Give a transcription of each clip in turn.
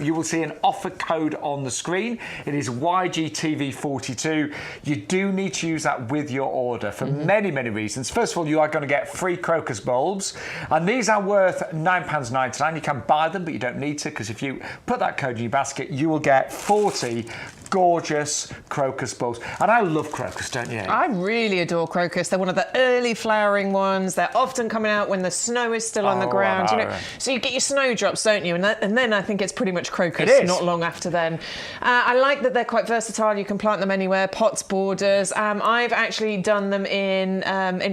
You will see an offer code on the screen. It is YGTV42. You do need to use that with your order for many, many reasons. First of all, you are going to get free crocus bulbs, and these are worth £9.99. You can buy them, but you don't need to, because if you put that code in your basket, you will get 40 gorgeous crocus bulbs. And I love crocus, don't you? I really adore crocus. They're one of the early flowering ones. They're often coming out when the snow is still on the ground. You know, so you get your snowdrops, don't you? And then I think it's pretty much crocus not long after then. I like that they're quite versatile. You can plant them anywhere, pots, borders. I've actually done them in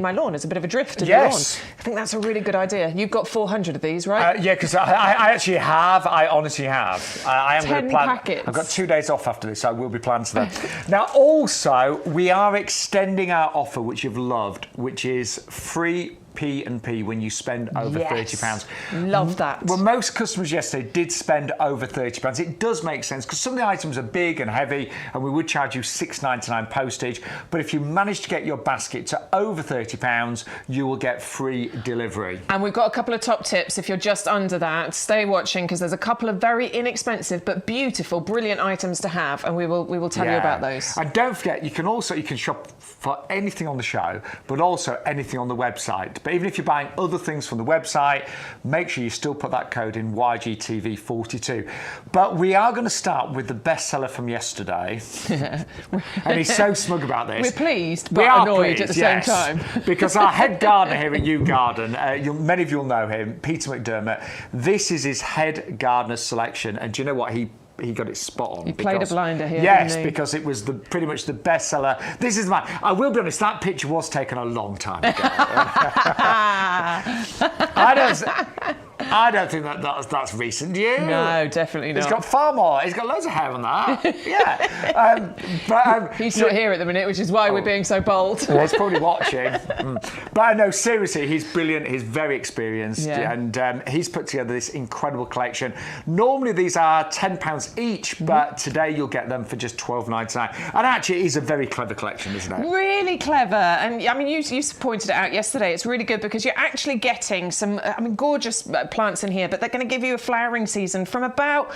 my lawn as a bit of a drift in the lawn. I think that's a really good idea. You've got 400 of these, right? Yeah, because I actually have. I honestly have. I am going to plant. 10 packets. I've got 2 days off after this, so I will be planting them. Now, also, we are extending our offer, which you've loved, which is free P&P when you spend over £30. Love that. Well, most customers yesterday did spend over £30. It does make sense because some of the items are big and heavy, and we would charge you £6.99 postage. But if you manage to get your basket to over £30, you will get free delivery. And we've got a couple of top tips. If you're just under that, stay watching, because there's a couple of very inexpensive but beautiful, brilliant items to have, and we will tell you about those. And don't forget, you can shop for anything on the show, but also anything on the website. But even if you're buying other things from the website, make sure you still put that code in YGTV42. But we are going to start with the bestseller from yesterday. And he's so smug about this. We're pleased, but annoyed at the same time. Because our head gardener here at YouGarden, many of you will know him, Peter McDermott. This is his head gardener selection. And do you know what? He got it spot on. He played a blinder here. Yes, didn't he? because it was pretty much the bestseller. This is mine. I will be honest, that picture was taken a long time ago. I don't think that's recent. Do you? No, definitely not. He's got far more. He's got loads of hair on that. He's not here at the minute, which is why we're being so bold. Well, he's probably watching. But no, seriously, he's brilliant. He's very experienced, and he's put together this incredible collection. Normally these are £10 each, but today you'll get them for just £12.99. And actually, it is a very clever collection, isn't it? Really clever. And I mean, you pointed it out yesterday. It's really good because you're actually getting some, gorgeous plants in here, but they're going to give you a flowering season from about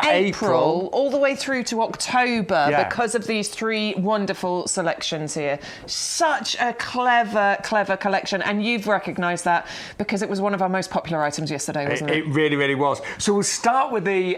April all the way through to October because of these 3 wonderful selections here. Such a clever collection, and you've recognised that because it was one of our most popular items yesterday, wasn't it? It really, really was. So we'll start with the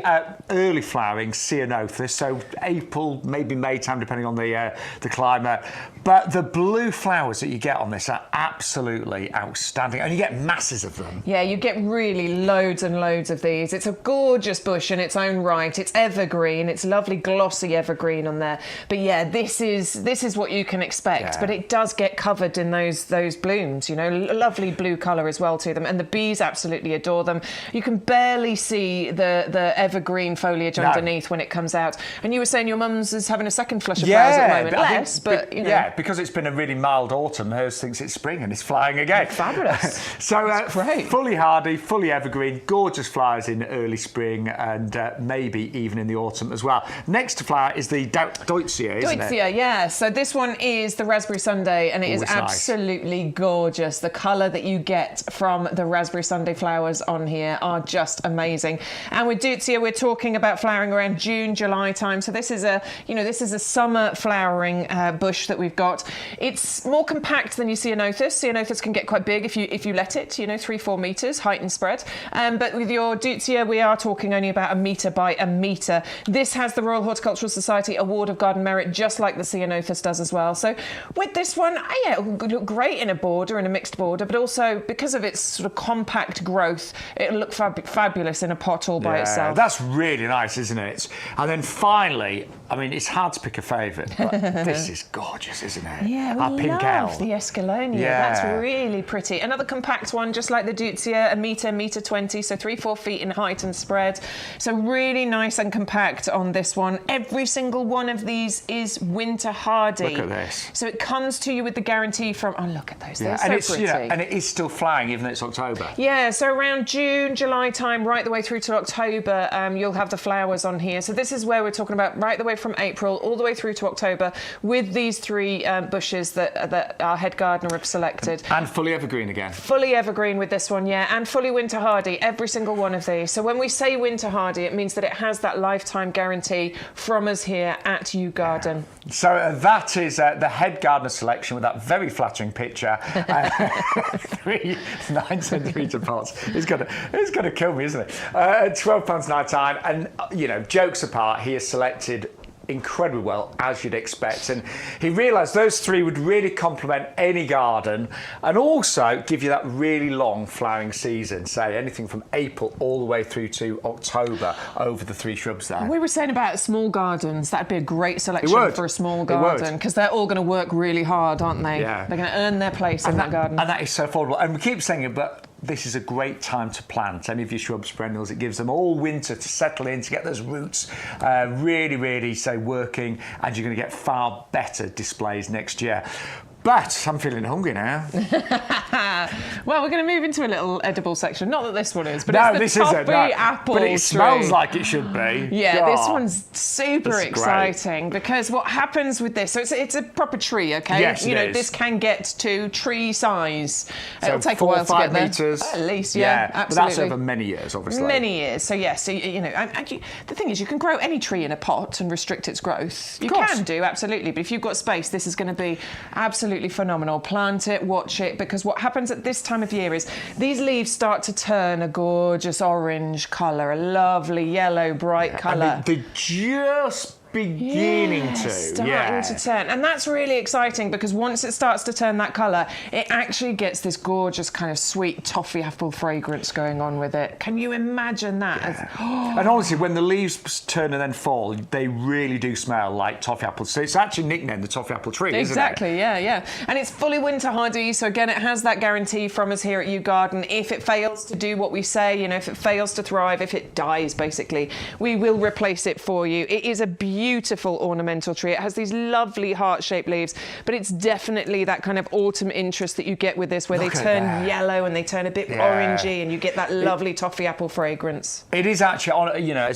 early flowering ceanothus, so April, maybe May time, depending on the climate. But the blue flowers that you get on this are absolutely outstanding, and you get masses of them. Yeah, you get really loads and loads of these. It's a gorgeous bush in its own right. It's evergreen. It's lovely glossy evergreen on there. But yeah, this is what you can expect. But it does get covered in those blooms. You know, lovely blue colour as well to them, and the bees absolutely adore them. You can barely see the evergreen foliage underneath when it comes out. And you were saying your mum's is having a second flush of flowers at the moment. Less, but you know. Yeah, because it's been a really mild autumn. Hers thinks it's spring and it's flying again. Fabulous. So great. Fully hardy, fully evergreen, gorgeous flowers in early spring and maybe even in the autumn as well. Next to flower is the Deutzia, isn't it? Deutzia, yeah. So this one is the Raspberry Sunday, and it is absolutely gorgeous. The colour that you get from the Raspberry Sunday flowers on here are just amazing. And with Deutzia, we're talking about flowering around June, July time. So this is a summer flowering bush that we've got. It's more compact than your ceanothus. Ceanothus can get quite big if you let it. 3-4 metres height and spread. But with your Deutzia, we are talking only about 1 metre by 1 metre. This has the Royal Horticultural Society Award of Garden Merit, just like the ceanothus does as well. So with this one, it will look great in a border, in a mixed border, but also because of its sort of compact growth, it'll look fabulous in a pot all by itself. That's really nice, isn't it? And then finally, I mean, it's hard to pick a favourite, but this is gorgeous, isn't it? Yeah, Our we pink love owl. the Escalonia. That's really pretty. Another compact one, just like the Deutzia, 1 metre, 1.20 metre, so 3-4 feet in height and spread. So really nice and compact on this one. Every single one of these is winter hardy. Look at this. So it comes to you with the guarantee from, look at those, they're so pretty. And it is still flowering even though it's October. Yeah, so around June, July time, right the way through to October, you'll have the flowers on here. So this is where we're talking about right the way from April all the way through to October with these 3 bushes that our head gardener have selected. And fully evergreen again. Fully evergreen with this one, yeah. and fully winter hardy, every single one of these. So when we say winter hardy, it means that it has that lifetime guarantee from us here at YouGarden. So that is the head gardener selection with that very flattering picture. 3 9cm pots. It's gonna kill me, isn't it? £12.99, and you know, jokes apart, he has selected incredibly well, as you'd expect, and he realised those 3 would really complement any garden and also give you that really long flowering season, say anything from April all the way through to October over the 3 shrubs there. We were saying about small gardens, that'd be a great selection for a small garden, because they're all going to work really hard, aren't they? Yeah. They're going to earn their place in that garden. And that is so affordable, and we keep saying it, but this is a great time to plant any of your shrubs, perennials. It gives them all winter to settle in, to get those roots really, say, working, and you're going to get far better displays next year. But I'm feeling hungry now. Well, we're going to move into a little edible section. Not that this one is, but no, it's the toffee apple But it tree. smells like it should be. Yeah, God. this one's super exciting because what happens with this, so it's a proper tree, okay? Yes, you know, it is. this can get to tree size. So it'll take 4 a while or 5 to get metres. there. At least, yeah, absolutely. But that's over many years, obviously. Many years. So yes, so, you know, the thing is, you can grow any tree in a pot and restrict its growth. You can do, absolutely, but if you've got space, this is going to be absolutely phenomenal. Plant it, watch it, because what happens at this time of year is these leaves start to turn a gorgeous orange colour, a lovely yellow, bright colour. I mean, they're just beginning starting to turn, and that's really exciting because once it starts to turn that colour, it actually gets this gorgeous kind of sweet toffee apple fragrance going on with it. Can you imagine that? And honestly, when the leaves turn and then fall, they really do smell like toffee apples. So it's actually nicknamed the toffee apple tree, exactly, isn't it? yeah. And it's fully winter hardy, so again, it has that guarantee from us here at YouGarden. If it fails to do what we say, you know, if it fails to thrive, if it dies, basically, we will replace it for you. It is a beautiful ornamental tree. It has these lovely heart-shaped leaves, but it's definitely that kind of autumn interest that you get with this, where they turn yellow and they turn a bit orangey, and you get that lovely toffee apple fragrance. It is actually, you know,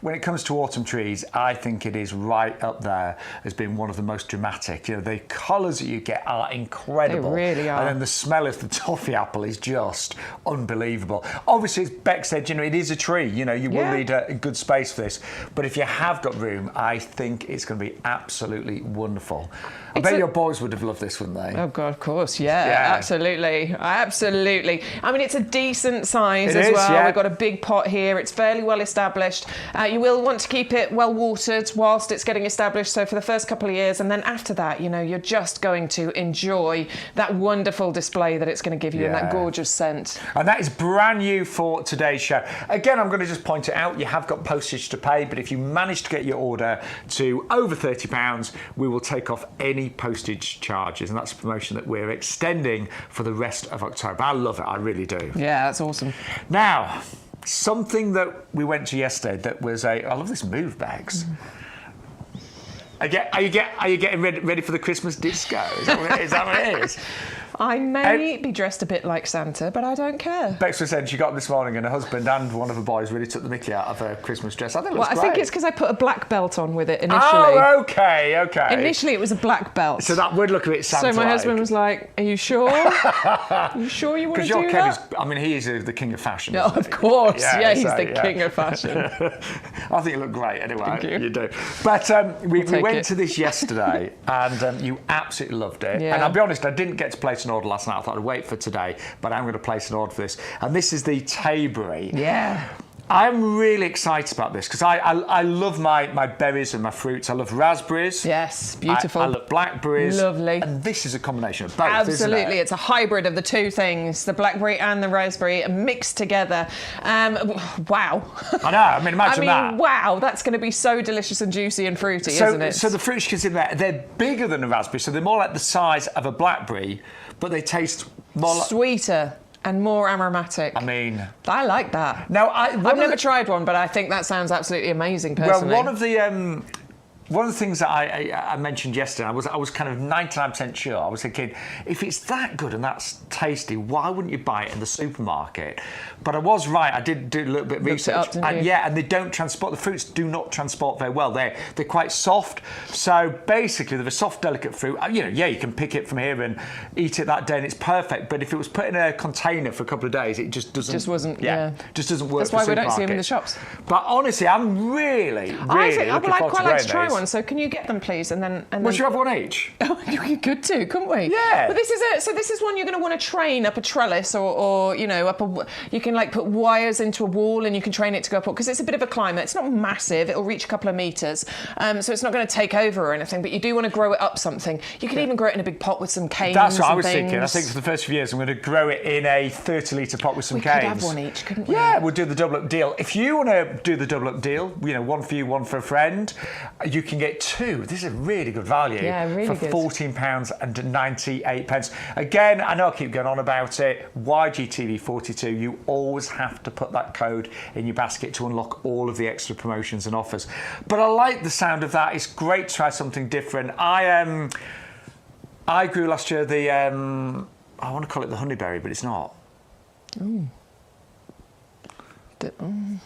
when it comes to autumn trees, I think it is right up there as being one of the most dramatic. You know, the colours that you get are incredible. They really are. And then the smell of the toffee apple is just unbelievable. Obviously, as Beck said, you know, it is a tree. You know, you will need a good space for this. But if you have got room, I think it's going to be absolutely wonderful. I bet your boys would have loved this, wouldn't they? Oh, God, of course, yeah. Absolutely. I mean, it's a decent size as well. Yeah. We've got a big pot here. It's fairly well established. You will want to keep it well watered whilst it's getting established, so for the first couple of years, and then after that, you know, you're just going to enjoy that wonderful display that it's going to give you and that gorgeous scent. And that is brand new for today's show. Again, I'm going to just point it out. You have got postage to pay, but if you manage to get your order to over £30, we will take off any postage charges, and that's a promotion that we're extending for the rest of October. I love it, I really do. Yeah, that's awesome. Now, something that we went to yesterday that was I love this move, Bags. Are you getting ready for the Christmas disco? Is that what it is? I may be dressed a bit like Santa, but I don't care. Bex was saying she got up this morning and her husband and one of her boys really took the mickey out of her Christmas dress. I think it looks great. I think it's because I put a black belt on with it initially. Oh, okay. Initially, it was a black belt. So that would look a bit Santa-like. So my husband was like, "Are you sure? Are you sure you want to do that?" I mean, he is the king of fashion. No, of course. Yeah, he's the king of fashion. I think you look great anyway. Thank you. You do. But we went to this yesterday and you absolutely loved it. Yeah. And I'll be honest, I didn't get to place an order last night. I thought I'd wait for today, but I'm going to place an order for this. And this is the Tayberry. Yeah. I'm really excited about this because I love my berries and my fruits. I love raspberries. Yes, beautiful. I love blackberries. Lovely. And this is a combination of both, Absolutely. isn't it? It's a hybrid of the two things, the blackberry and the raspberry mixed together. Wow. I know. I mean, imagine that. Wow. That's going to be so delicious and juicy and fruity, isn't it? So the fruits you can see there, they're bigger than a raspberry, so they're more like the size of a blackberry, but they taste more sweeter and more aromatic. I mean, I like that. Now, I've never tried one, but I think that sounds absolutely amazing, personally. Well, one of the one of the things that I mentioned yesterday, I was kind of 99% sure. I was thinking, if it's that good and that's tasty, why wouldn't you buy it in the supermarket? But I was right. I did do a little bit of research. And they don't transport. The fruits do not transport very well. They're quite soft. So basically, they're a soft, delicate fruit. You can pick it from here and eat it that day, and it's perfect. But if it was put in a container for a couple of days, it just doesn't. Just wasn't. Just doesn't work. That's why we don't see them in the shops. But honestly, I'm really I'd quite like to try one. So can you get them, please? And then we should have one each. Oh, you could too, couldn't we? Yeah. But this is one you're going to want to train up a trellis, or you can like put wires into a wall and you can train it to go up, because it's a bit of a climber. It's not massive. It'll reach a couple of meters, so it's not going to take over or anything. But you do want to grow it up something. You could even grow it in a big pot with some canes. That's what I was thinking. I think for the first few years I'm going to grow it in a 30-litre pot with some canes. We could have one each, couldn't we? Yeah, we'll do the double up deal. If you want to do the double up deal, one for you, one for a friend, you can get two. This is a really good value. Yeah, really for good. £14.98. Again, I know I keep going on about it. YGTV42. You always have to put that code in your basket to unlock all of the extra promotions and offers. But I like the sound of that. It's great to try something different. I grew last year the I want to call it the honeyberry, but it's not. Ooh.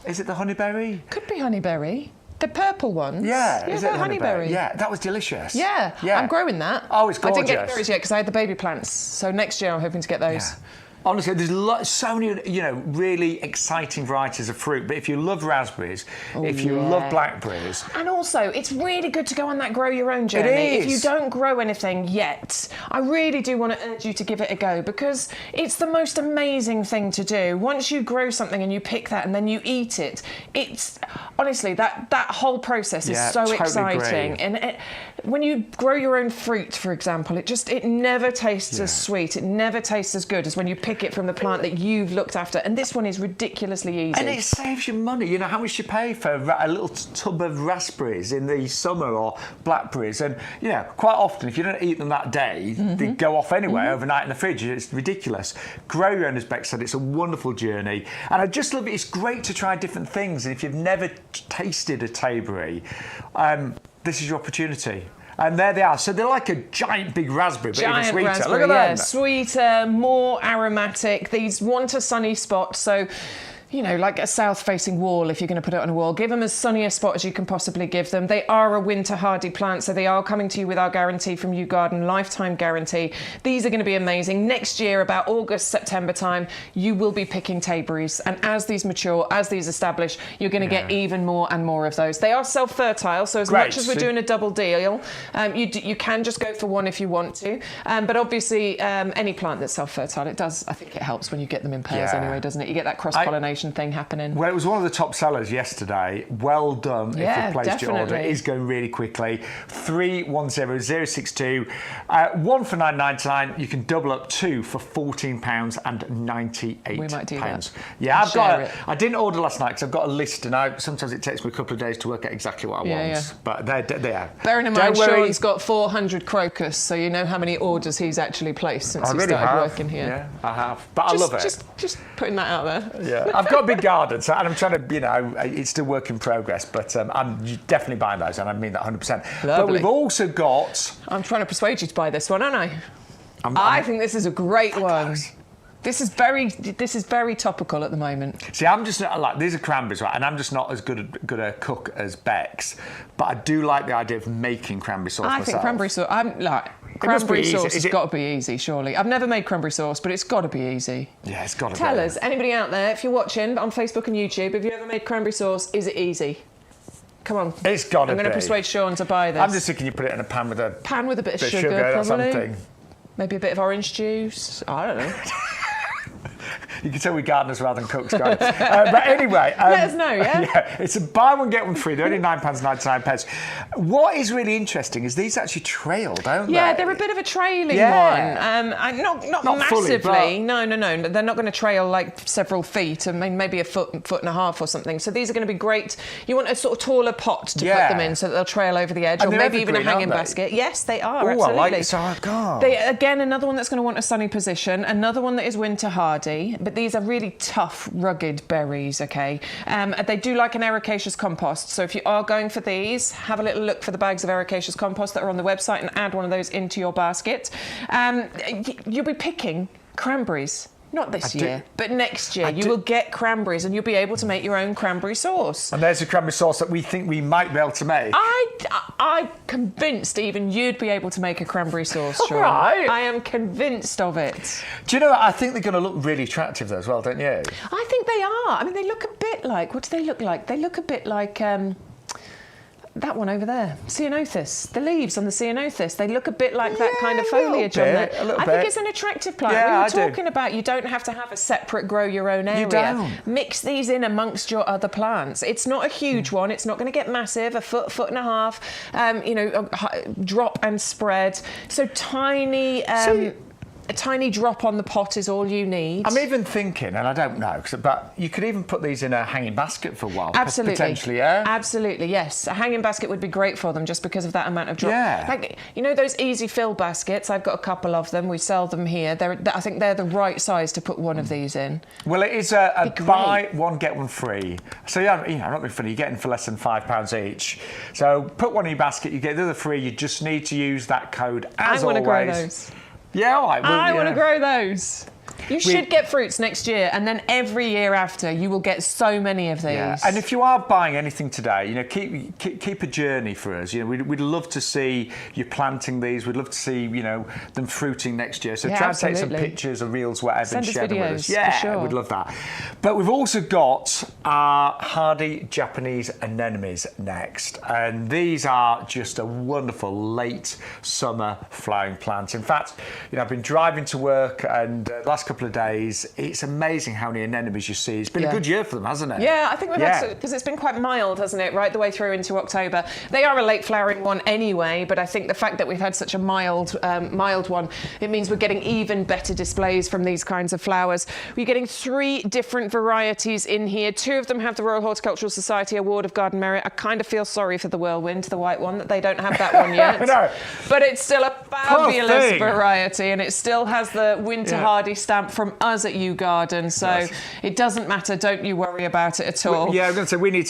Is it the honeyberry? Could be honeyberry. The purple ones. Yeah, is it honeyberry? Yeah, that was delicious. Yeah, I'm growing that. Oh, it's gorgeous. I didn't get berries yet because I had the baby plants. So next year I'm hoping to get those. Yeah. Honestly, there's so many, really exciting varieties of fruit. But if you love raspberries, if you love blackberries... And also, it's really good to go on that grow your own journey. It is. If you don't grow anything yet, I really do want to urge you to give it a go, because it's the most amazing thing to do. Once you grow something and you pick that and then you eat it, it's... Honestly, that whole process is so totally exciting. agree. And when you grow your own fruit, for example, it never tastes as sweet. It never tastes as good as when you pick it from the plant that you've looked after. And this one is ridiculously easy. And it saves you money. You know how much you pay for a little tub of raspberries in the summer, or blackberries. And, quite often, if you don't eat them that day, they go off anyway overnight in the fridge. It's ridiculous. Grow your own, as Beck said. It's a wonderful journey. And I just love it. It's great to try different things. And if you've never tasted a Tayberry, this is your opportunity. And there they are. So they're like a giant big raspberry, but even sweeter. Raspberry, look at them. Sweeter, more aromatic. These want a sunny spot, so... like a south-facing wall, if you're going to put it on a wall. Give them as sunny a spot as you can possibly give them. They are a winter hardy plant, so they are coming to you with our guarantee from YouGarden, lifetime guarantee. These are going to be amazing. Next year, about August, September time, you will be picking Tayberries. And as these mature, as these establish, you're going to get even more and more of those. They are self-fertile, so as much as we're doing a double deal, you can just go for one if you want to. But obviously, any plant that's self-fertile, I think it helps when you get them in pairs anyway, doesn't it? You get that cross-pollination thing happening. Well, it was one of the top sellers yesterday. Well done if you've placed your order. It is going really quickly. 310062. One for £9.99. You can double up two for £14.98. We might do that. Yeah, I didn't order last night because I've got a list, and sometimes it takes me a couple of days to work out exactly what I want. Yeah. But they're bearing in mind, Shaun's got 400 crocus, so you know how many orders he's actually placed since he started working here. Yeah, I have. But I love it. Just putting that out there. Yeah, I've got a big garden, and I'm trying to, it's still work in progress, but I'm definitely buying those, and I mean that 100%. Lovely. But we've also got... I'm trying to persuade you to buy this one, aren't I? I think this is a great one. This is very topical at the moment. See, I'm just not these are cranberries, right? And I'm just not as good a cook as Bex, but I do like the idea of making cranberry sauce myself. I think cranberry sauce. Cranberry sauce has got to be easy, surely. I've never made cranberry sauce, but it's got to be easy. Yeah, it's got to be. Tell us, anybody out there, if you're watching on Facebook and YouTube, have you ever made cranberry sauce? Is it easy? Come on. It's got to be. I'm going to persuade Shaun to buy this. I'm just thinking you put it in a pan with a bit of sugar, probably. Or something. Maybe a bit of orange juice. I don't know. You can tell we're gardeners rather than cooks, guys. But anyway... let us know, yeah? It's a buy one, get one free. They're only £9.99. What is really interesting is these actually trail, don't they? Yeah, they're a bit of a trailing one. Not massively. Fully, No. They're not going to trail like several feet, maybe a foot and a half or something. So these are going to be great. You want a sort of taller pot to put them in so that they'll trail over the edge, and or maybe even a hanging basket. Yes, they are, absolutely. I like this. Again, another one that's going to want a sunny position, another one that is winter hardy, but but these are really tough, rugged berries, okay? They do like an ericaceous compost, so if you are going for these, have a little look for the bags of ericaceous compost that are on the website and add one of those into your basket. You'll be picking cranberries. Not this year, but next year. You will get cranberries and you'll be able to make your own cranberry sauce. And there's a cranberry sauce that we think we might be able to make. I'm convinced even you'd be able to make a cranberry sauce, Shaun. Right. I am convinced of it. Do you know, I think they're going to look really attractive though as well, don't you? I think they are. I mean, they look a bit like, what do they look like? They look a bit like... that one over there, Ceanothus. The leaves on the Ceanothus, they look a bit like that kind of foliage on there. I think it's an attractive plant. Yeah, we were talking about you don't have to have a separate grow your own area. You don't. Mix these in amongst your other plants. It's not a huge one. It's not going to get massive, a foot and a half, drop and spread. So tiny... a tiny drop on the pot is all you need. I'm even thinking, and I don't know, but you could even put these in a hanging basket for a while. Absolutely. Potentially, yeah? Absolutely, yes. A hanging basket would be great for them just because of that amount of drop. Yeah. Like, you know those easy fill baskets? I've got a couple of them. We sell them here. I think they're the right size to put one of these in. Well, it is a buy one, get one free. So, yeah, I'm not being funny. You're getting for less than £5 each. So put one in your basket, you get the other free. You just need to use that code as always. I want to grow those. Yeah, all right. Well, I want to grow those. You should get fruits next year, and then every year after, you will get so many of these. Yeah. And if you are buying anything today, keep a journey for us. We'd love to see you planting these. We'd love to see, them fruiting next year. So try and take some pictures or reels, whatever, and share them with us. Yeah, for sure. We'd love that. But we've also got our hardy Japanese anemones next, and these are just a wonderful late summer flowering plant. In fact, I've been driving to work, and the last couple of days, it's amazing how many anemones you see. It's been a good year for them, hasn't it? Yeah, I think we've had, because it's been quite mild, hasn't it, right the way through into October. They are a late flowering one anyway, but I think the fact that we've had such a mild one, it means we're getting even better displays from these kinds of flowers. We're getting 3 different varieties in here. 2 of them have the Royal Horticultural Society Award of Garden Merit. I kind of feel sorry for the whirlwind, the white one, that they don't have that one yet. No. But it's still a fabulous variety, and it still has the winter hardy stamp from us at YouGarden, so it doesn't matter. Don't you worry about it at all. I'm going to say we need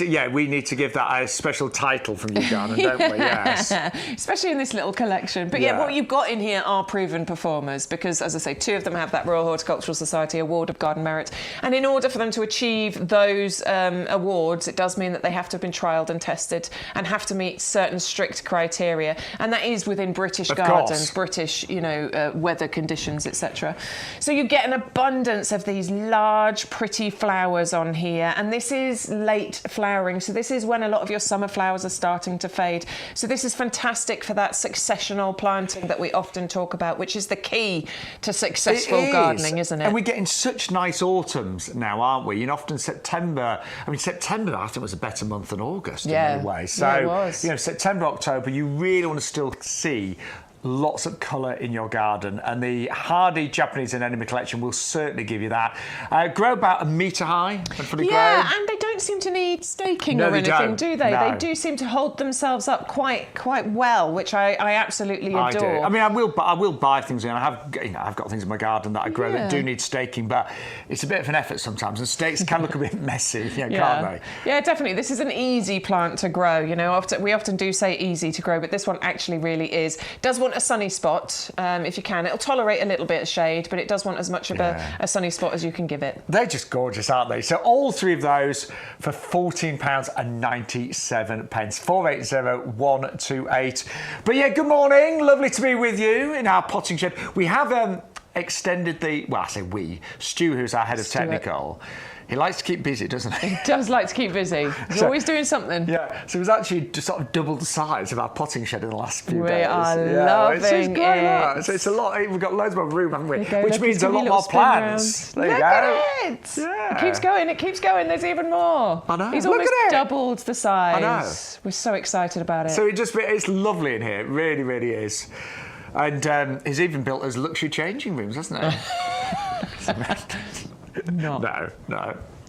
to give that a special title from YouGarden, don't we? Yes. Especially in this little collection. But what you've got in here are proven performers because, as I say, 2 of them have that Royal Horticultural Society Award of Garden Merit, and in order for them to achieve those awards, it does mean that they have to have been trialled and tested and have to meet certain strict criteria, and that is within British gardens, British, weather conditions, etc. So you get an abundance of these large, pretty flowers on here, and this is late flowering, so this is when a lot of your summer flowers are starting to fade. So this is fantastic for that successional planting that we often talk about, which is the key to successful gardening, isn't it? And we're getting such nice autumns now, aren't we? Often September I think was a better month than August in many ways. So, it was. September, October, you really want to still see lots of colour in your garden, and the hardy Japanese anemone collection will certainly give you that. Grow about a metre high and fully grown. And they don't seem to need staking or anything, do they? No. They do seem to hold themselves up quite well, which I absolutely adore. I do. I will buy things, and I've got things in my garden that I grow that do need staking, but it's a bit of an effort sometimes, and stakes can look a bit messy, can't they? Yeah, definitely. This is an easy plant to grow. We often do say easy to grow, but this one actually really is. Does want a sunny spot if you can. It'll tolerate a little bit of shade, but it does want as much of a sunny spot as you can give it. They're just gorgeous, aren't they? So all 3 of those for £14.97. 480128. But good morning. Lovely to be with you in our potting shed. We have extended Stu, who's our head of technical. He likes to keep busy, doesn't he? He does like to keep busy. He's always doing something. Yeah, so it was actually just sort of double the size of our potting shed in the last few days. We are loving it. So it's a lot. We've got loads more room, haven't we? Which means a lot more plants. There you go. Look at it. Yeah. It keeps going. There's even more. I know. He's almost doubled the size. I know. We're so excited about it. So it's lovely in here. It really, really is. And he's even built those luxury changing rooms, hasn't he? No.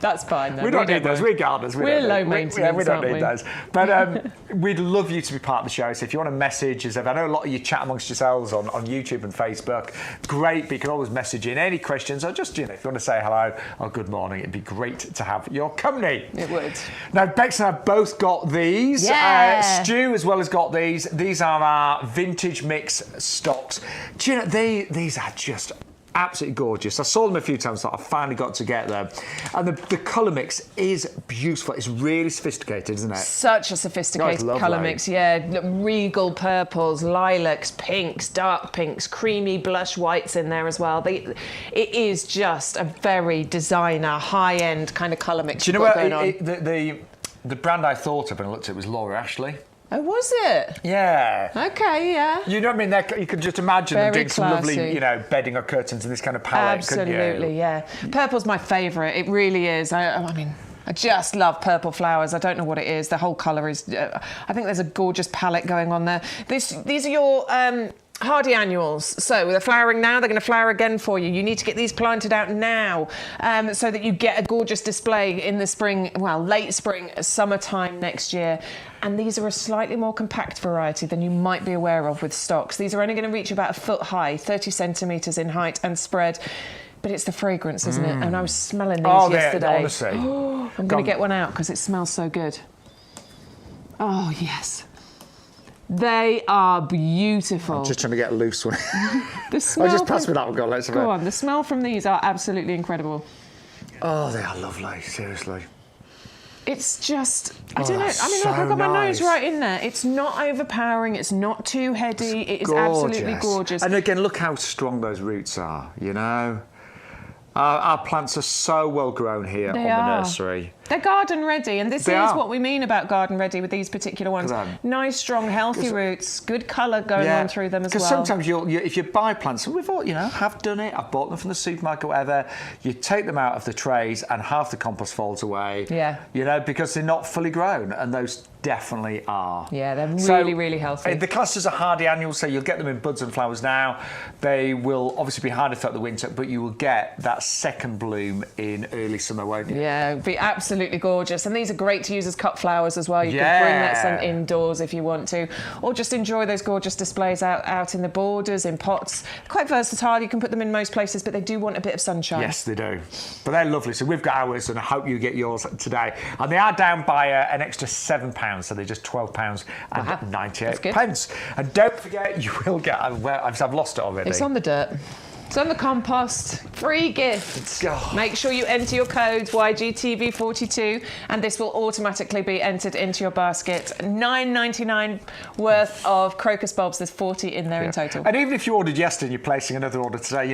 That's fine. Then. We don't need those. We're gardeners. We're low maintenance. We don't need those. But we'd love you to be part of the show. So if you want to message us, I know a lot of you chat amongst yourselves on YouTube and Facebook. Great. But you can always message in any questions or just, if you want to say hello or good morning, it'd be great to have your company. It would. Now, Bex and I both got these. Yeah. Stu as well has got these. These are our vintage mix stocks. Do you know, these are just absolutely gorgeous. I saw them a few times, so I finally got to get them. And the colour mix is beautiful. It's really sophisticated, isn't it? Such a sophisticated colour mix, yeah. Regal purples, lilacs, pinks, dark pinks, creamy blush whites in there as well. It is just a very designer, high-end kind of colour mix. Do you know what the brand I thought of and looked at was Laura Ashley. Oh, was it? Yeah. Okay, yeah. You know what I mean? You could just imagine them doing some lovely, bedding or curtains in this kind of palette, Absolutely, yeah. Purple's my favourite. It really is. I mean, I just love purple flowers. I don't know what it is. The whole colour is... I think there's a gorgeous palette going on there. These are your... hardy annuals. So they're flowering now, they're going to flower again for you. You need to get these planted out now so that you get a gorgeous display in the spring, late spring, summertime next year. And these are a slightly more compact variety than you might be aware of with stocks. These are only going to reach about a foot high, 30 centimetres in height and spread. But it's the fragrance, isn't it? And I was smelling these yesterday. Honestly. I'm going to get one out because it smells so good. Oh, yes. They are beautiful. I'm just trying to get a loose one. The smell. Just pass me that one. Go on. The smell from these are absolutely incredible. Oh, they are lovely. Seriously. It's just, I don't know. I mean, look, I've got my nose right in there. It's not overpowering. It's not too heady. It is absolutely gorgeous. And again, look how strong those roots are, you know. Our plants are so well grown here on the nursery. They're garden ready, and this is what we mean about garden ready with these particular ones. Nice, strong, healthy roots, good colour going on through them as well. Because sometimes if you buy plants, and we've all, have done it, I've bought them from the supermarket or whatever, you take them out of the trays and half the compost falls away. Yeah. Because they're not fully grown, and those definitely are. Yeah, they're really healthy. The clusters are hardy annuals, so you'll get them in buds and flowers now. They will obviously be hardy throughout the winter, but you will get that second bloom in early summer, won't you? Yeah, it'll be absolutely gorgeous. And these are great to use as cut flowers as well. You could bring that indoors if you want to, or just enjoy those gorgeous displays out in the borders, in pots. Quite versatile. You can put them in most places, but they do want a bit of sunshine. Yes, they do. But they're lovely. So we've got ours, and I hope you get yours today. And they are down by an extra £7. So they're just £12 and 98 pence. And don't forget, you will get. I've lost it already. It's on the dirt. It's on the compost. Free gift. Make sure you enter your codes YGTV42, and this will automatically be entered into your basket. $9.99 worth of crocus bulbs. There's 40 in there in total. And even if you ordered yesterday and you're placing another order today,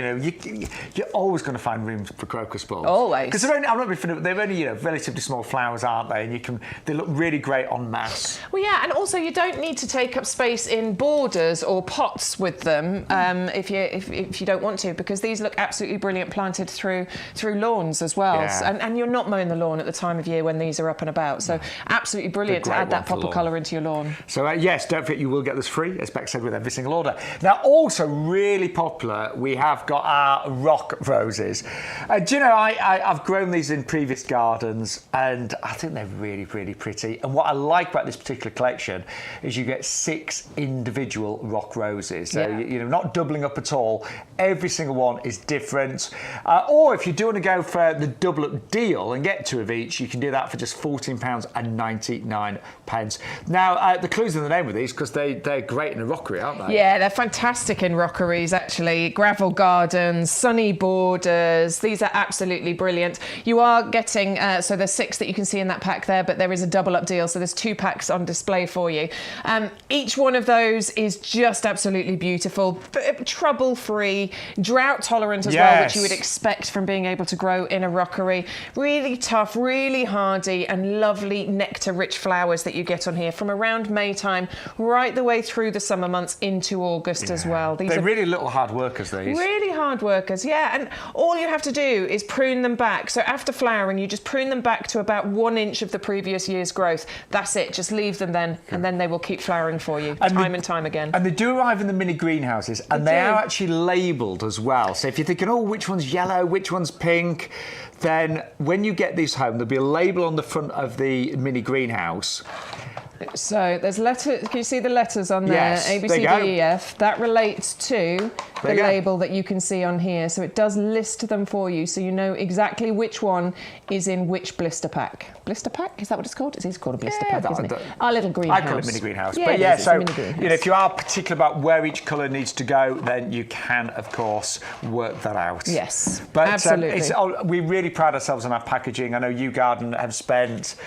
you're always going to find room for crocus bulbs. Always. Because they're only relatively small flowers, aren't they? And they look really great en masse. Well, yeah, and also you don't need to take up space in borders or pots with them if you don't want to, because these look absolutely brilliant planted through lawns as well. Yeah. And you're not mowing the lawn at the time of year when these are up and about. So absolutely brilliant to add that pop of colour into your lawn. So yes, don't forget you will get this free, as Beck said, with every single order. Now, also really popular, we have got our rock roses. Do you know, I've grown these in previous gardens, and I think they're really pretty. And what I like about this particular collection is you get 6 individual rock roses. So not doubling up at all. Every single one is different. Or if you do want to go for the double up deal and get 2 of each, you can do that for just £14.99. Now, the clue's in the name of these, because they're great in a rockery, aren't they? Yeah, they're fantastic in rockeries, actually. Gravel gardens, sunny borders. These are absolutely brilliant. You are getting, so there's 6 that you can see in that pack there, but there is a double up deal, so there's 2 packs on display for you. Each one of those is just absolutely beautiful, trouble-free, drought tolerant as well, which you would expect from being able to grow in a rockery. Really tough, really hardy, and lovely nectar-rich flowers that you get on here from around May time right the way through the summer months into August as well. They're really little hard workers, these. Really hard workers, yeah. And all you have to do is prune them back. So after flowering, you just prune them back to about 1 inch of the previous year's growth. That's it. Just leave them then, and then they will keep flowering for you time and time again. And they do arrive in the mini greenhouses, and they are actually labelled as well. So if you're thinking, oh, which one's yellow, which one's pink, then when you get these home, there'll be a label on the front of the mini greenhouse. So there's letters. Can you see the letters on there? Yes, A, B, C, D, E, F. That relates to the label that you can see on here. So it does list them for you, so you know exactly which one is in which blister pack. Blister pack? Is that what it's called? It's called a blister pack, isn't it? Our little greenhouse. I call it mini greenhouse. Yeah, but yeah, so if you are particular about where each colour needs to go, then you can, of course, work that out. Yes, but absolutely. We really pride ourselves on our packaging. I know YouGarden have spent,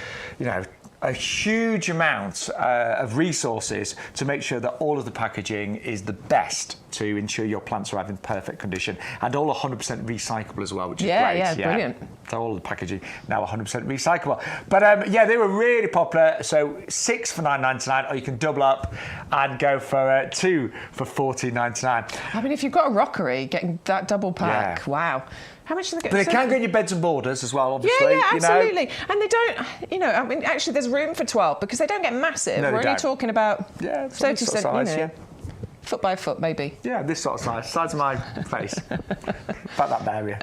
a huge amount of resources to make sure that all of the packaging is the best to ensure your plants are having perfect condition, and all 100% recyclable as well, which is great. Yeah, brilliant. So all the packaging now 100% recyclable. But they were really popular. So 6 for $9.99, or you can double up and go for 2 for $14.99. I mean, if you've got a rockery, getting that double pack, wow. How much do they get? But they can go in your beds and borders as well, obviously. Yeah, absolutely. And they don't, I mean, actually, there's room for 12 because they don't get massive. No, We're only talking about 30 sort of size, foot by foot, maybe. Yeah, this sort of size of my face. About that area.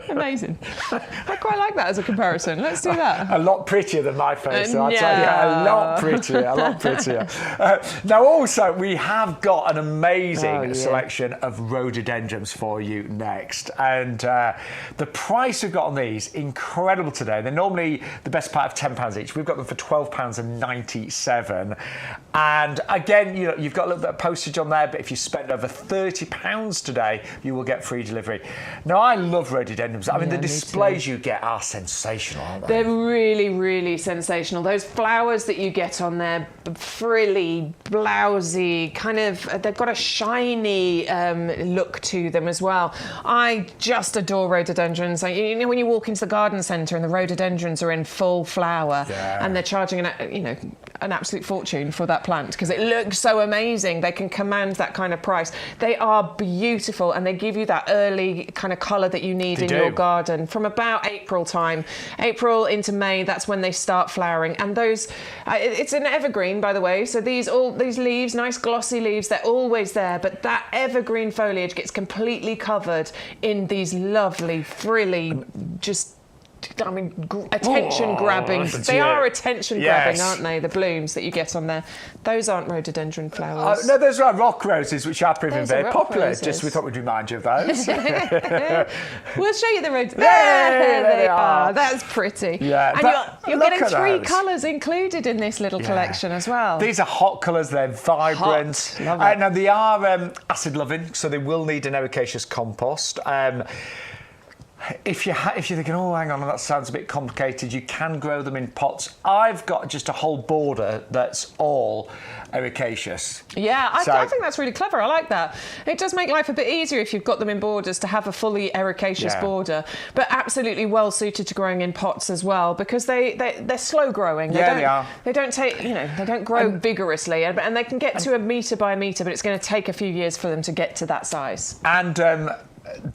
Amazing. I quite like that as a comparison. Let's do that. A lot prettier than my face, I'll tell you. A lot prettier. Now, also, we have got an amazing selection of rhododendrons for you next. And the price we've got on these, incredible today. They're normally the best part of £10 each. We've got them for £12.97. And again, you've got a little bit of postage on there, but if you spend over £30 today, you will get free delivery. Now, I love rhododendrons. I mean, the displays you get are sensational, aren't they? They're really, really sensational. Those flowers that you get on there, frilly, blousy, kind of, they've got a shiny look to them as well. I just adore rhododendrons. When you walk into the garden centre and the rhododendrons are in full flower and they're charging an absolute fortune for that plant because it looks so amazing. They can command that kind of price. They are beautiful and they give you that early kind of colour that you need in your garden from about April time. April into May, that's when they start flowering. And those, it's an evergreen, by the way. So these leaves, nice glossy leaves, they're always there. But that evergreen foliage gets completely covered in these lovely, frilly, attention-grabbing. They are attention-grabbing, aren't they? The blooms that you get on there. Those aren't rhododendron flowers. No, those are rock roses, which are proving very popular. Just we thought we'd remind you of those. We'll show you the rhododendrons. There they are. That's pretty. Yeah, and you're getting 3 colours included in this little collection as well. These are hot colours. They're vibrant. Now, they are acid-loving, so they will need an ericaceous compost. If you're thinking, oh, hang on, that sounds a bit complicated, you can grow them in pots. I've got just a whole border that's all ericaceous. Yeah, I think that's really clever. I like that. It does make life a bit easier if you've got them in borders to have a fully ericaceous border, but absolutely well suited to growing in pots as well because they're slow growing. They are. They don't take, they don't grow vigorously, and they can get to a metre by metre, but it's going to take a few years for them to get to that size. And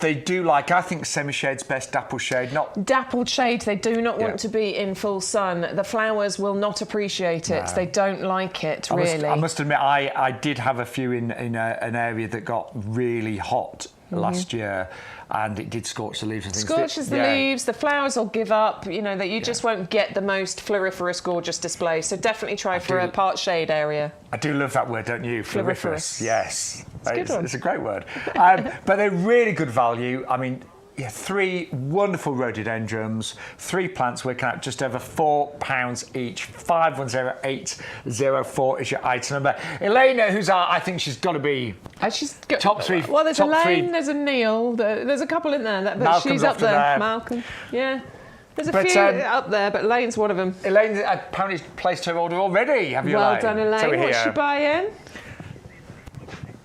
they do I think semi-shade's best, dappled shade, not... Dappled shade, they do not want to be in full sun. The flowers will not appreciate it. No. They don't like it, really. I must admit, I did have a few in an area that got really hot last year, and it did scorch the leaves and things. Scorches the leaves, the flowers will give up, that you just won't get the most floriferous, gorgeous display. So definitely try for a part shade area. I do love that word, don't you? Floriferous. Yes. It's a great word. But they're really good value. I mean, 3 wonderful rhododendrons, 3 plants working out just over £4 each. 510804 is your item number. Elena, I think she's got to be top 3. Well, there's Elaine, there's a Neil, there's a couple in there, but she's up there. Malcolm, There's a few up there, but Elaine's one of them. Elaine apparently placed her order already, have you, Elaine? Well done, Elaine. What's she buying?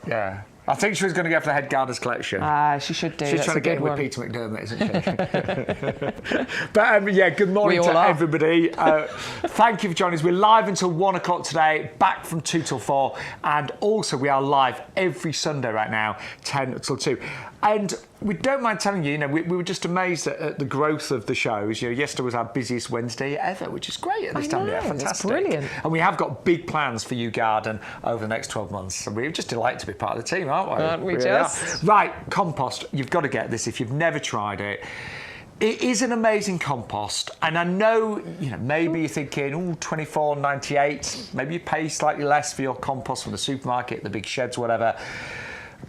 Yeah. I think she was going to go for the head gardener's collection. She should do. She's trying to get in with Peter McDermott, isn't she? But good morning to everybody. Thank you for joining us. We're live until 1 o'clock today, back from 2 till 4, and also we are live every Sunday right now, 10 till 2. And we don't mind telling you, we were just amazed at the growth of the shows. Yesterday was our busiest Wednesday ever, which is great at this time of year. Fantastic. It's brilliant. And we have got big plans for YouGarden over the next 12 months. So we're just delighted to be part of the team, aren't we? Aren't we just? Right, compost. You've got to get this if you've never tried it. It is an amazing compost, and I know, maybe you're thinking, $24.98. Maybe you pay slightly less for your compost from the supermarket, the big sheds, whatever.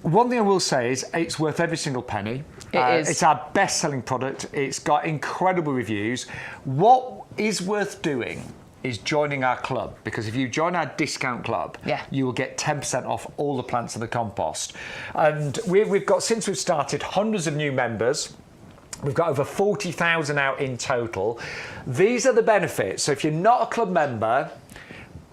One thing I will say is it's worth every single penny. It is. It's our best-selling product. It's got incredible reviews. What is worth doing is joining our club, because if you join our discount club, you will get 10% off all the plants in the compost. And we've got, since we've started, hundreds of new members. We've got over 40,000 out in total. These are the benefits. So if you're not a club member,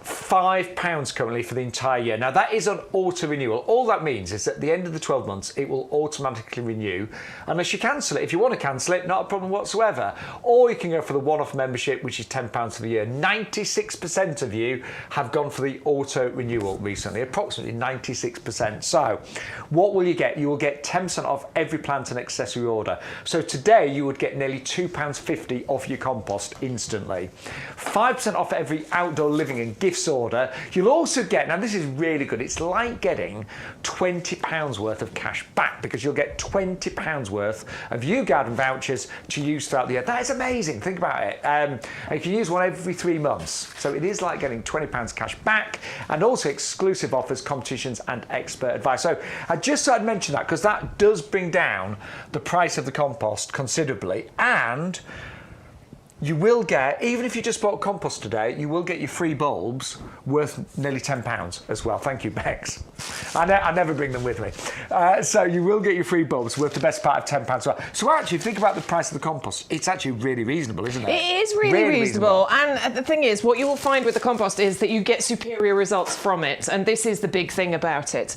£5 currently for the entire year. Now that is an auto renewal. All that means is at the end of the 12 months, it will automatically renew unless you cancel it. If you want to cancel it, not a problem whatsoever. Or you can go for the one-off membership, which is £10 for the year. 96% of you have gone for the auto renewal recently, approximately 96%. So what will you get? You will get 10% off every plant and accessory order. So today you would get nearly £2.50 off your compost instantly. 5% off every outdoor living and gift order. You'll also get, now this is really good, it's like getting £20 worth of cash back, because you'll get £20 worth of YouGarden vouchers to use throughout the year. That is amazing, think about it. And you can use one every 3 months. So it is like getting £20 cash back, and also exclusive offers, competitions and expert advice. So I just thought I'd mention that, because that does bring down the price of the compost considerably, and you will get, even if you just bought compost today, you will get your free bulbs worth nearly £10 as well. Thank you, Bex. I never bring them with me. So you will get your free bulbs worth the best part of £10 as well. So actually, think about the price of the compost. It's actually really reasonable, isn't it? It is really reasonable. And the thing is, what you will find with the compost is that you get superior results from it. And this is the big thing about it.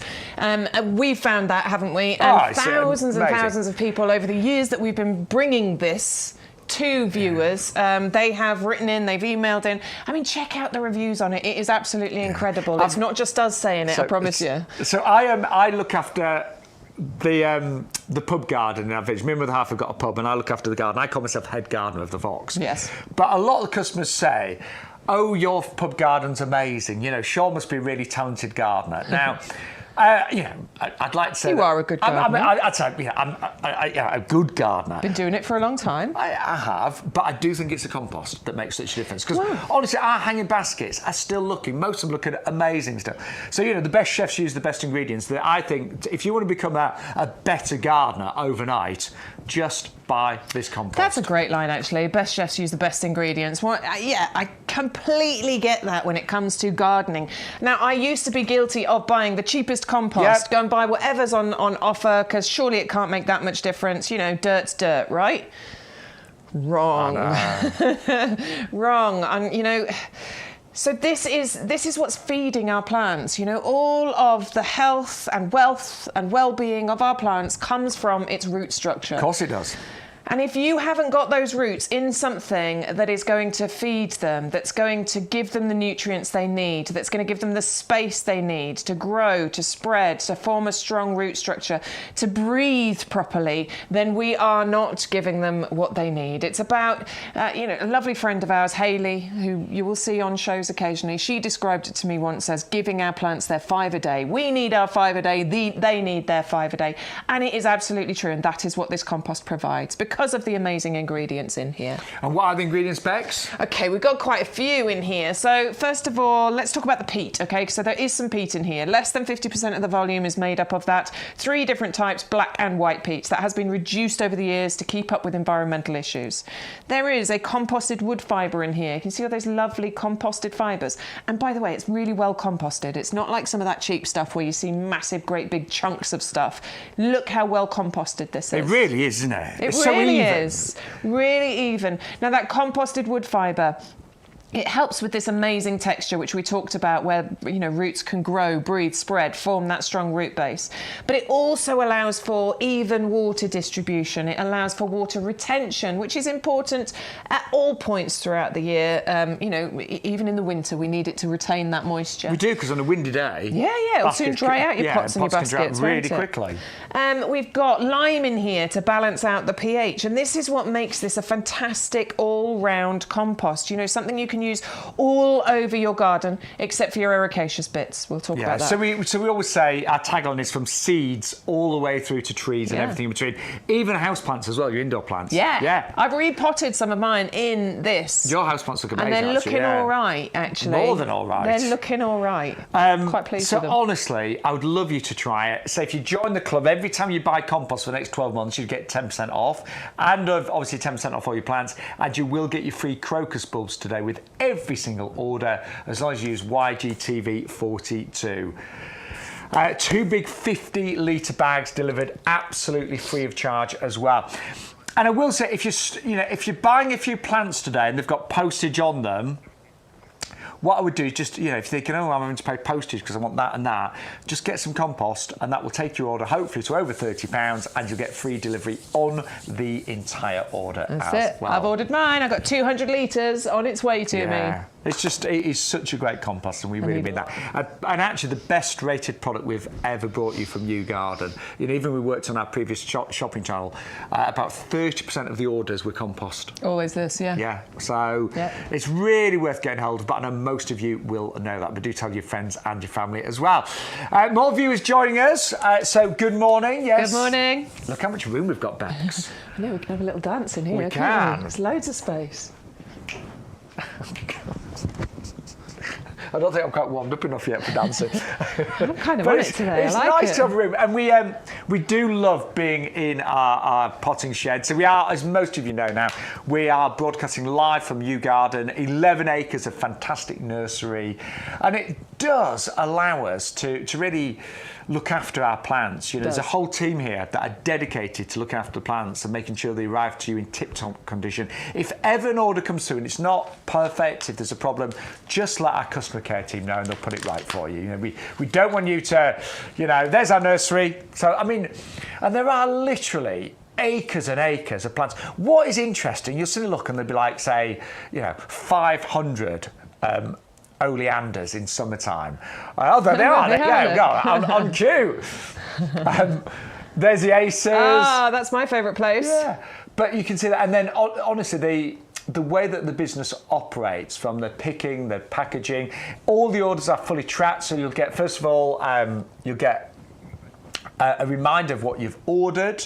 We've found that, haven't we? And thousands and thousands of people over the years that we've been bringing this to viewers, they have written in, they've emailed in. I mean, check out the reviews on it. It is absolutely incredible. It's not just us saying it, I promise you. So I look after the pub garden in our village. Me and my other half have got a pub, and I look after the garden. I call myself head gardener of the Fox. Yes. But a lot of the customers say, "Oh, your pub garden's amazing. Shaun must be a really talented gardener." Now, I'd like to say you are a good gardener. I'd say, I'm a good gardener. Been doing it for a long time. I have, but I do think it's the compost that makes such a difference. Because honestly, our hanging baskets are still looking. Most of them look amazing stuff. So the best chefs use the best ingredients. I think if you want to become a better gardener overnight, just buy this compost. That's a great line, actually. Best chefs use the best ingredients. Well, I completely get that when it comes to gardening. Now, I used to be guilty of buying the cheapest compost. Go and buy whatever's on offer, because surely it can't make that much difference. Dirt's dirt, right? Wrong. Wrong. And, so this is what's feeding our plants. All of the health and wealth and well-being of our plants comes from its root structure. Of course it does. And if you haven't got those roots in something that is going to feed them, that's going to give them the nutrients they need, that's going to give them the space they need to grow, to spread, to form a strong root structure, to breathe properly, then we are not giving them what they need. It's about, a lovely friend of ours, Hayley, who you will see on shows occasionally, she described it to me once as giving our plants their 5 a day. We need our 5 a day, they need their 5 a day. And it is absolutely true, and that is what this compost provides, because of the amazing ingredients in here. And what are the ingredients, Bex? Okay, we've got quite a few in here. So first of all, let's talk about the peat, okay? So there is some peat in here. Less than 50% of the volume is made up of that. 3 different types, black and white peat. That has been reduced over the years to keep up with environmental issues. There is a composted wood fibre in here. You can see all those lovely composted fibres. And by the way, it's really well composted. It's not like some of that cheap stuff where you see massive, great big chunks of stuff. Look how well composted this is. It really is, isn't it? It really is. Really even. Now, that composted wood fibre, It helps with this amazing texture, which we talked about, where roots can grow, breathe, spread, form that strong root base. But it also allows for even water distribution. It allows for water retention, which is important at all points throughout the year. Even in the winter, we need it to retain that moisture. We do, because on a windy day, it'll soon dry out your pots and your baskets really quickly. We've got lime in here to balance out the pH, and this is what makes this a fantastic all-round compost. Something you can use all over your garden, except for your ericaceous bits. We'll talk about that. So we always say our tagline is from seeds all the way through to trees and everything in between. Even houseplants as well, your indoor plants. Yeah. I've repotted some of mine in this. Your houseplants look amazing. And they're looking all right, actually. More than all right. They're looking all right. Quite pleased with them. So honestly, I would love you to try it. So if you join the club, every time you buy compost for the next 12 months, you get 10% off. And obviously 10% off all your plants. And you will get your free crocus bulbs today with every single order, as long as you use YGTV42. 2 big 50-litre bags delivered absolutely free of charge as well. And I will say, if you're buying a few plants today and they've got postage on them, what I would do is just, if you're thinking, I'm having to pay postage because I want that and that, just get some compost, and that will take your order hopefully to over £30, and you'll get free delivery on the entire order. That's it. Well. I've ordered mine. I've got 200 litres on its way to me. It is such a great compost, and we really mean that. And actually, the best rated product we've ever brought you from YouGarden. Even we worked on our previous shopping channel, about 30% of the orders were compost. Always this, Yeah, so it's really worth getting hold of, but I know most of you will know that, but do tell your friends and your family as well. More viewers joining us, so good morning. Yes. Good morning. Look how much room we've got, Bex. I know, we can have a little dance in here. We can. There's loads of space. I don't think I'm quite warmed up enough yet for dancing. I'm kind of on it today. It's I like nice to have a room, and we do love being in our potting shed. So we are, as most of you know now, we are broadcasting live from YouGarden, 11 acres of fantastic nursery, and it does allow us to really look after our plants. There's a whole team here that are dedicated to looking after the plants and making sure they arrive to you in tip-top condition. If ever an order comes through and it's not perfect, if there's a problem, just let our customer care team know and they'll put it right for you. We don't want you to, there's our nursery. So, and there are literally acres and acres of plants. What is interesting, you'll see a look and they'll be like, say, 500 oleanders in summertime. There they are. On cue. There's the aces. That's my favourite place. Yeah, but you can see that. And then, honestly, the way that the business operates, from the picking, the packaging, all the orders are fully tracked. So you'll get, first of all, you'll get a reminder of what you've ordered.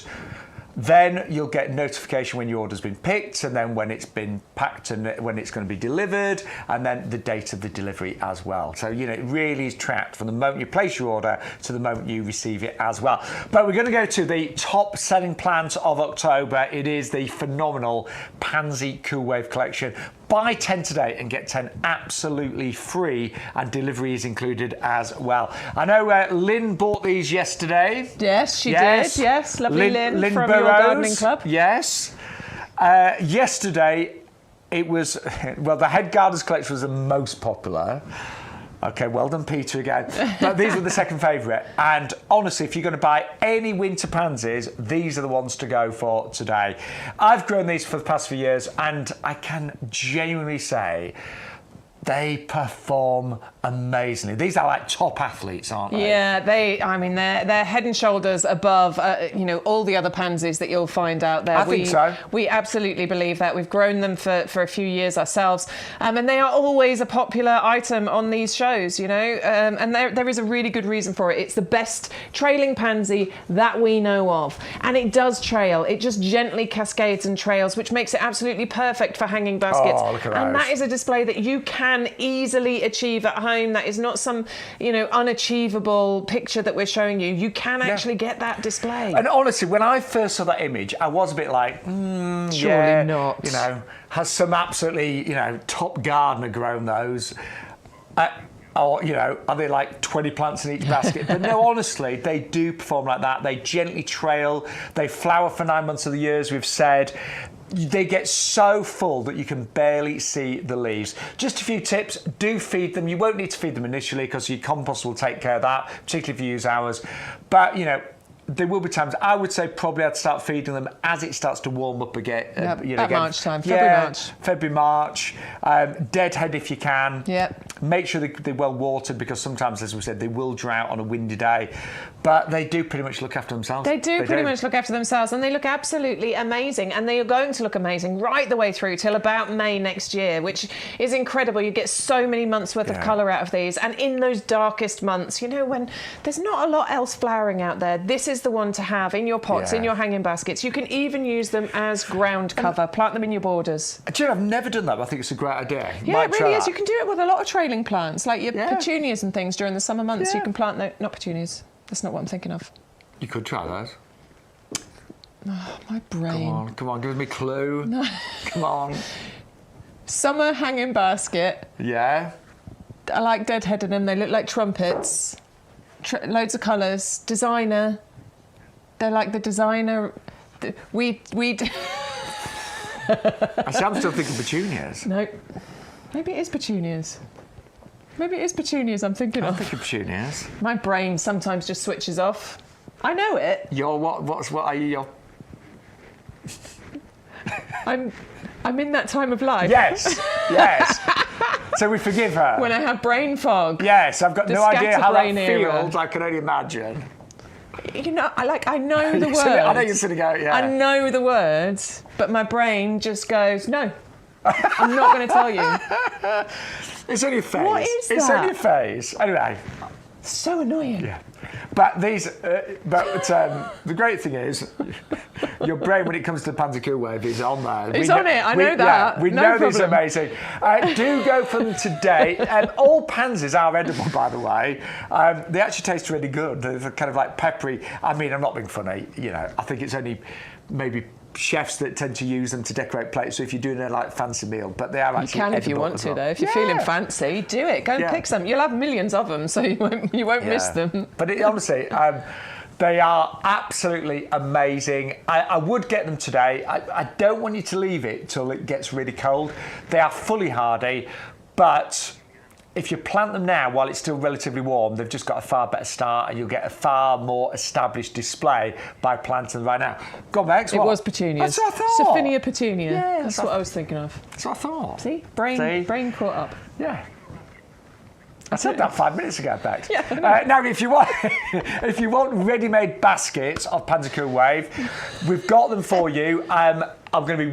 Then you'll get notification when your order's been picked, and then when it's been packed and when it's going to be delivered, and then the date of the delivery as well. So, it really is tracked from the moment you place your order to the moment you receive it as well. But we're going to go to the top selling plant of October. It is the phenomenal Pansy Cool Wave collection. Buy 10 today and get 10 absolutely free, and delivery is included as well. I know Lynn bought these yesterday. Yes, she did. Yes, lovely Lynn from Your Gardening Club. Yes. Yesterday, it was, the Head Gardeners collection was the most popular. Okay, well done, Peter, again. But these were the second favourite. And honestly, if you're going to buy any winter pansies, these are the ones to go for today. I've grown these for the past few years, and I can genuinely say they perform amazingly. These are like top athletes, aren't they? Yeah, they're head and shoulders above, all the other pansies that you'll find out there. I think so. We absolutely believe that. We've grown them for a few years ourselves, and they are always a popular item on these shows, and there is a really good reason for it. It's the best trailing pansy that we know of, and it does trail. It just gently cascades and trails, which makes it absolutely perfect for hanging baskets. Oh, look at and those. that is a display that you can easily achieve at home. That is not some, unachievable picture that we're showing you. You can actually get that display. And honestly, when I first saw that image, I was a bit like, surely not. Has some absolutely, top gardener grown those? Or, are they like 20 plants in each basket? But no, honestly, they do perform like that. They gently trail. They flower for 9 months of the year, as we've said. they get so full that you can barely see the leaves. Just a few tips: do feed them. You won't need to feed them initially because your compost will take care of that, particularly if you use ours. But there will be times, I would say probably I'd start feeding them as it starts to warm up again. At March time, February, March. Deadhead if you can. Yep. Make sure they're well watered, because sometimes, as we said, they will drought on a windy day. But they do pretty much look after themselves. They do pretty much look after themselves, and they look absolutely amazing. And they are going to look amazing right the way through till about May next year, which is incredible. You get so many months worth of colour out of these. And in those darkest months, when there's not a lot else flowering out there, this is the one to have in your pots, in your hanging baskets. You can even use them as ground cover. Plant them in your borders. Do you know, I've never done that, but I think it's a great idea. Yeah, it really is. You can do it with a lot of trailing plants, like your petunias and things during the summer months. You can plant not petunias. That's not what I'm thinking of. You could try that. Oh, my brain. Come on, give me a clue. No. Come on. Summer hanging basket. Yeah. I like deadheading them. They look like trumpets. Loads of colours. Designer. They're like the designer. Weed. Actually, I'm still thinking petunias. No. Maybe it is petunias. Maybe it is petunias I'm thinking of. I'm thinking petunias. My brain sometimes just switches off. I know it. What are you? I'm in that time of life. Yes. So we forgive her. When I have brain fog. Yes, I've got no idea how that era. feels. I can only imagine. I know the words. I know you're sitting out, I know the words, but my brain just goes, no. I'm not going to tell you. It's only a phase. What is that? It's only a phase. Anyway. So annoying. Yeah. But the great thing is, your brain, when it comes to Pansy Cool Wave, is on there. It's on it. I know that. Yeah, we know this is amazing. Do go for them today. All pansies are edible, by the way. They actually taste really good. They're kind of like peppery. I mean, I'm not being funny. I think it's only maybe chefs that tend to use them to decorate plates, so if you're doing a fancy meal, but they are actually you can if you want to, though. If you're feeling fancy, do it. Go and pick some. You'll have millions of them, so you won't miss them. But honestly, they are absolutely amazing. I would get them today. I don't want you to leave it till it gets really cold. They are fully hardy, but if you plant them now while it's still relatively warm, they've just got a far better start, and you'll get a far more established display by planting them right now. Go on, Max. It was petunias. That's what I thought. Saphinia petunia. Yeah, that's what I was thinking of. That's what I thought. See? Brain caught up. Yeah. I said that 5 minutes ago, Bex. Yeah. Now, if you want ready-made baskets of Pansy Cool Wave, we've got them for you. I'm going to be